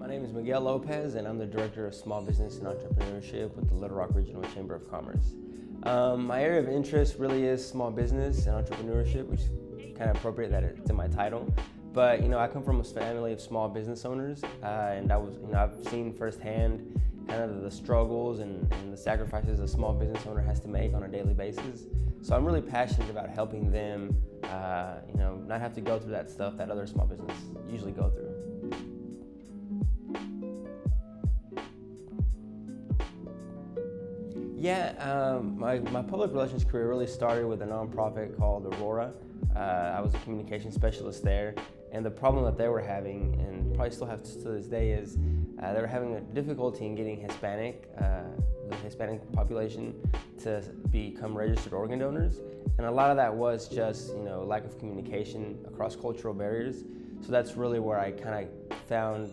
My name is Miguel Lopez, and I'm the Director of Small Business and Entrepreneurship with the Little Rock Regional Chamber of Commerce. My area of interest really is small business and entrepreneurship, which is kind of appropriate that it's in my title. But I come from a family of small business owners, and I've seen firsthand kind of the struggles and the sacrifices a small business owner has to make on a daily basis. So I'm really passionate about helping them, not have to go through that stuff that other small businesses usually go through. Yeah, my public relations career really started with a nonprofit called Aurora. I was a communication specialist there, and the problem that they were having, and probably still have to this day, is they were having a difficulty in getting the Hispanic population to become registered organ donors, and a lot of that was just lack of communication across cultural barriers. So that's really where I kind of found,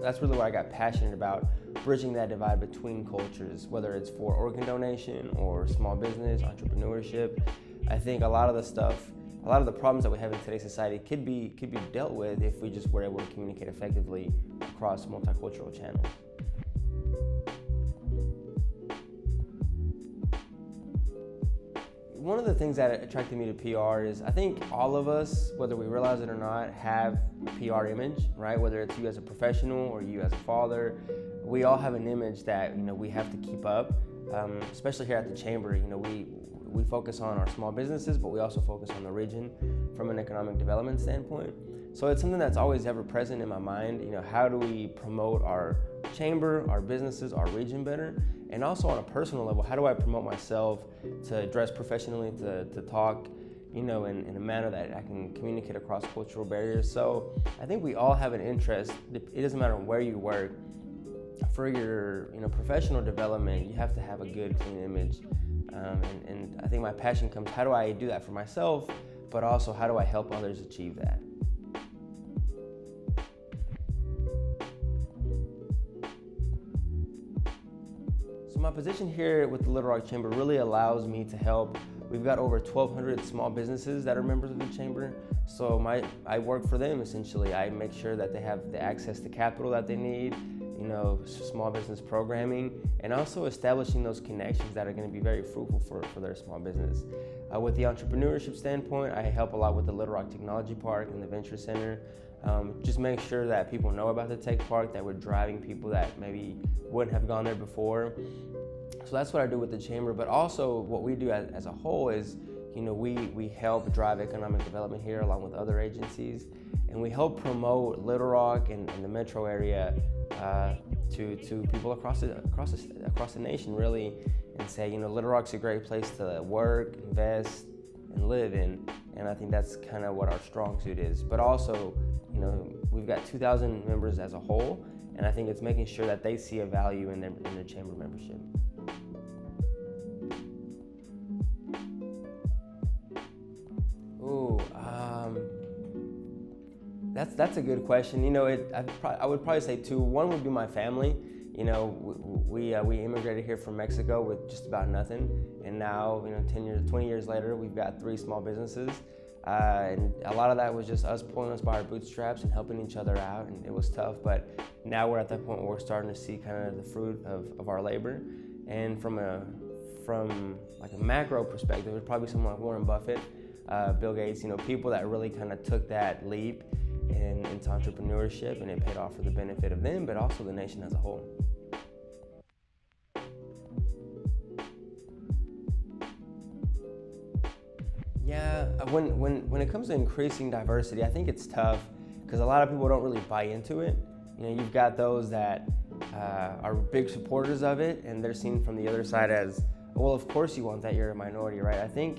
that's really where I got passionate about bridging that divide between cultures, whether it's for organ donation or small business, entrepreneurship. I think a lot of the problems that we have in today's society could be dealt with if we just were able to communicate effectively across multicultural channels. One of the things that attracted me to PR is I think all of us, whether we realize it or not, have a PR image, right? Whether it's you as a professional or you as a father, we all have an image that we have to keep up. Especially here at the Chamber, we focus on our small businesses, but we also focus on the region from an economic development standpoint. So it's something that's always ever present in my mind. How do we promote our chamber, our businesses, our region better? And also on a personal level, how do I promote myself to dress professionally, to talk, in a manner that I can communicate across cultural barriers? So I think we all have an interest. It doesn't matter where you work. For your professional development, you have to have a good, clean image. And I think my passion comes, how do I do that for myself, but also how do I help others achieve that? So my position here with the Little Rock Chamber really allows me to help. We've got over 1,200 small businesses that are members of the Chamber. So I work for them essentially. I make sure that they have the access to capital that they need, small business programming, and also establishing those connections that are going to be very fruitful for their small business. With the entrepreneurship standpoint, I help a lot with the Little Rock Technology Park and the Venture Center. Just make sure that people know about the tech park, that we're driving people that maybe wouldn't have gone there before. So that's what I do with the Chamber, but also what we do as a whole is, we help drive economic development here along with other agencies, and we help promote Little Rock and the metro area to people across the nation, really, and say, Little Rock's a great place to work, invest, and live in, and I think that's kind of what our strong suit is. But also, we've got 2,000 members as a whole, and I think it's making sure that they see a value in their chamber membership. That's a good question. I would probably say two. One would be my family. We immigrated here from Mexico with just about nothing, and now 20 years later, we've got 3 small businesses, and a lot of that was just us pulling us by our bootstraps and helping each other out, and it was tough. But now we're at that point where we're starting to see kind of the fruit of our labor, and from like a macro perspective, there's probably someone like Warren Buffett, Bill Gates, people that really kind of took that leap into entrepreneurship, and it paid off for the benefit of them, but also the nation as a whole. Yeah, when it comes to increasing diversity, I think it's tough because a lot of people don't really buy into it. You've got those that are big supporters of it, and they're seen from the other side as, well, of course you want that, you're a minority, right? I think,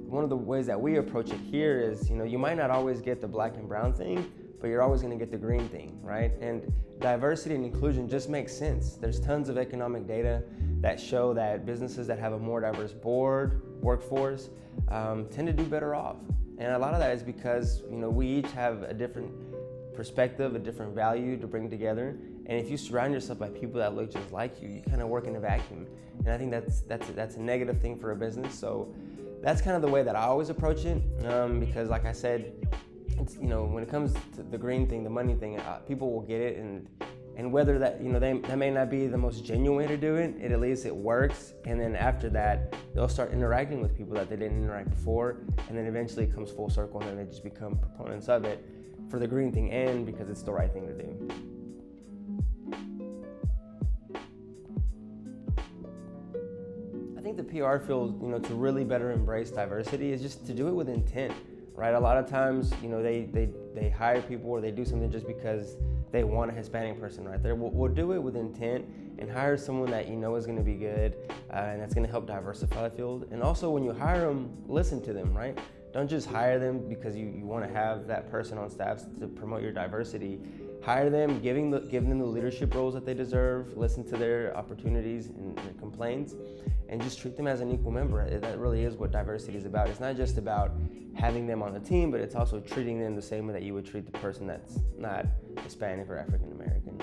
one of the ways that we approach it here is, you might not always get the black and brown thing, but you're always going to get the green thing, right? And diversity and inclusion just makes sense. There's tons of economic data that show that businesses that have a more diverse workforce tend to do better off. And a lot of that is because, we each have a different perspective, a different value to bring together. And if you surround yourself by people that look just like you, you kind of work in a vacuum. And I think that's a negative thing for a business. So that's kind of the way that I always approach it, because like I said, it's, when it comes to the green thing, the money thing, people will get it, and whether that, that may not be the most genuine way to do it, at least it works. And then after that, they'll start interacting with people that they didn't interact before, and then eventually it comes full circle, and then they just become proponents of it for the green thing and because it's the right thing to do. I think the PR field, to really better embrace diversity is just to do it with intent, right? A lot of times, they hire people or they do something just because they want a Hispanic person right there. We'll do it with intent and hire someone that is going to be good and that's going to help diversify the field. And also when you hire them, listen to them, right? Don't just hire them because you want to have that person on staff to promote your diversity. Hire them, give them the leadership roles that they deserve, listen to their opportunities and their complaints, and just treat them as an equal member. That really is what diversity is about. It's not just about having them on the team, but it's also treating them the same way that you would treat the person that's not Hispanic or African American.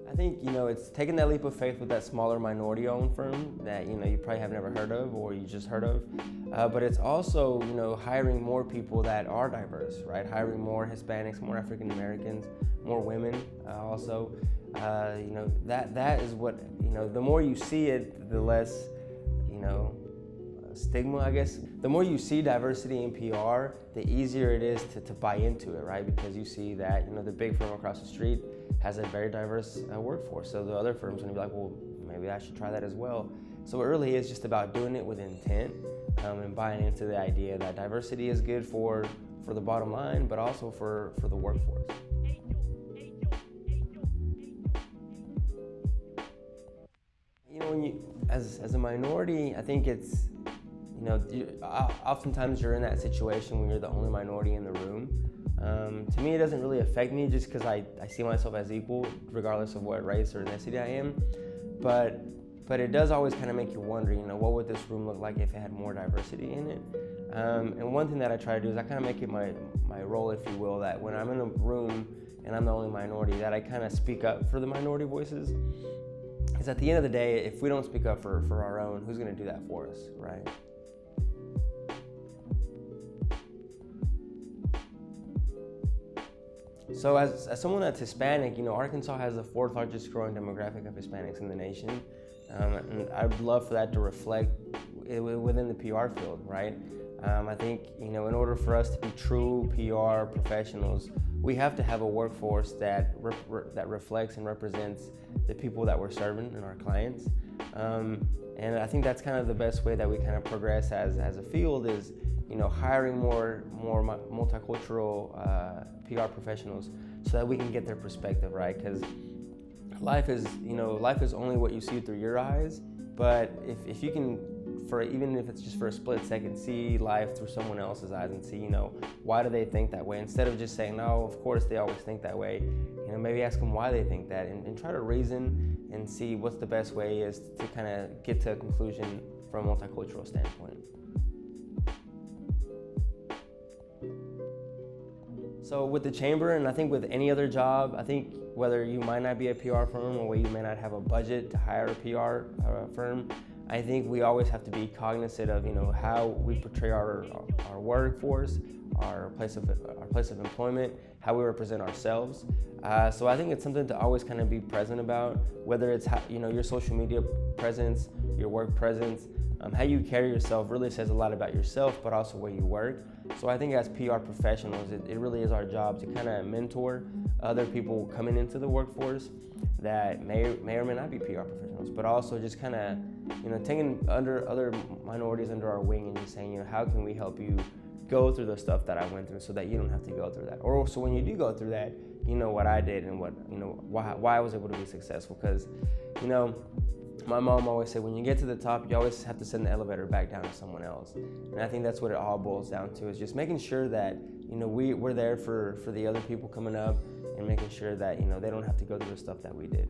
I think, it's taking that leap of faith with that smaller minority-owned firm that, you probably have never heard of or you just heard of. But it's also, hiring more people that are diverse, right? Hiring more Hispanics, more African Americans, more women also. That is what, the more you see it, the less, stigma, I guess. The more you see diversity in PR, the easier it is to buy into it, right? Because you see that, the big firm across the street has a very diverse workforce. So the other firm's gonna be like, well, maybe I should try that as well. So it really is just about doing it with intent and buying into the idea that diversity is good for the bottom line, but also for the workforce. When you, as a minority, I think it's, oftentimes you're in that situation when you're the only minority in the room. To me, it doesn't really affect me just because I see myself as equal, regardless of what race or ethnicity I am. But it does always kind of make you wonder, what would this room look like if it had more diversity in it? And one thing that I try to do is I kind of make it my role, if you will, that when I'm in a room and I'm the only minority, that I kind of speak up for the minority voices. Because at the end of the day, if we don't speak up for our own, who's going to do that for us, right? So as someone that's Hispanic, Arkansas has the 4th largest growing demographic of Hispanics in the nation. And I'd love for that to reflect within the PR field, right? I think, in order for us to be true PR professionals, we have to have a workforce that reflects and represents the people that we're serving and our clients. And I think that's kind of the best way that we kind of progress as a field is, hiring more multicultural PR professionals so that we can get their perspective, right? Because life is only what you see through your eyes. But if you can, even if it's just for a split second, see life through someone else's eyes and see, why do they think that way? Instead of just saying, no, of course they always think that way, maybe ask them why they think that and try to reason and see what's the best way is to kind of get to a conclusion from a multicultural standpoint. So with the chamber, and I think with any other job, I think whether you might not be a PR firm or you may not have a budget to hire a PR firm, I think we always have to be cognizant of how we portray our workforce, our place of employment, how we represent ourselves. So I think it's something to always kind of be present about, whether it's your social media presence, your work presence, how you carry yourself really says a lot about yourself, but also where you work. So I think as PR professionals, it really is our job to kind of mentor other people coming into the workforce that may or may not be PR professionals, but also just kind of, taking other minorities under our wing and just saying, how can we help you go through the stuff that I went through so that you don't have to go through that. Or so when you do go through that, what I did and why I was able to be successful. Because, my mom always said, when you get to the top, you always have to send the elevator back down to someone else. And I think that's what it all boils down to, is just making sure that, we're there for the other people coming up and making sure that, they don't have to go through the stuff that we did.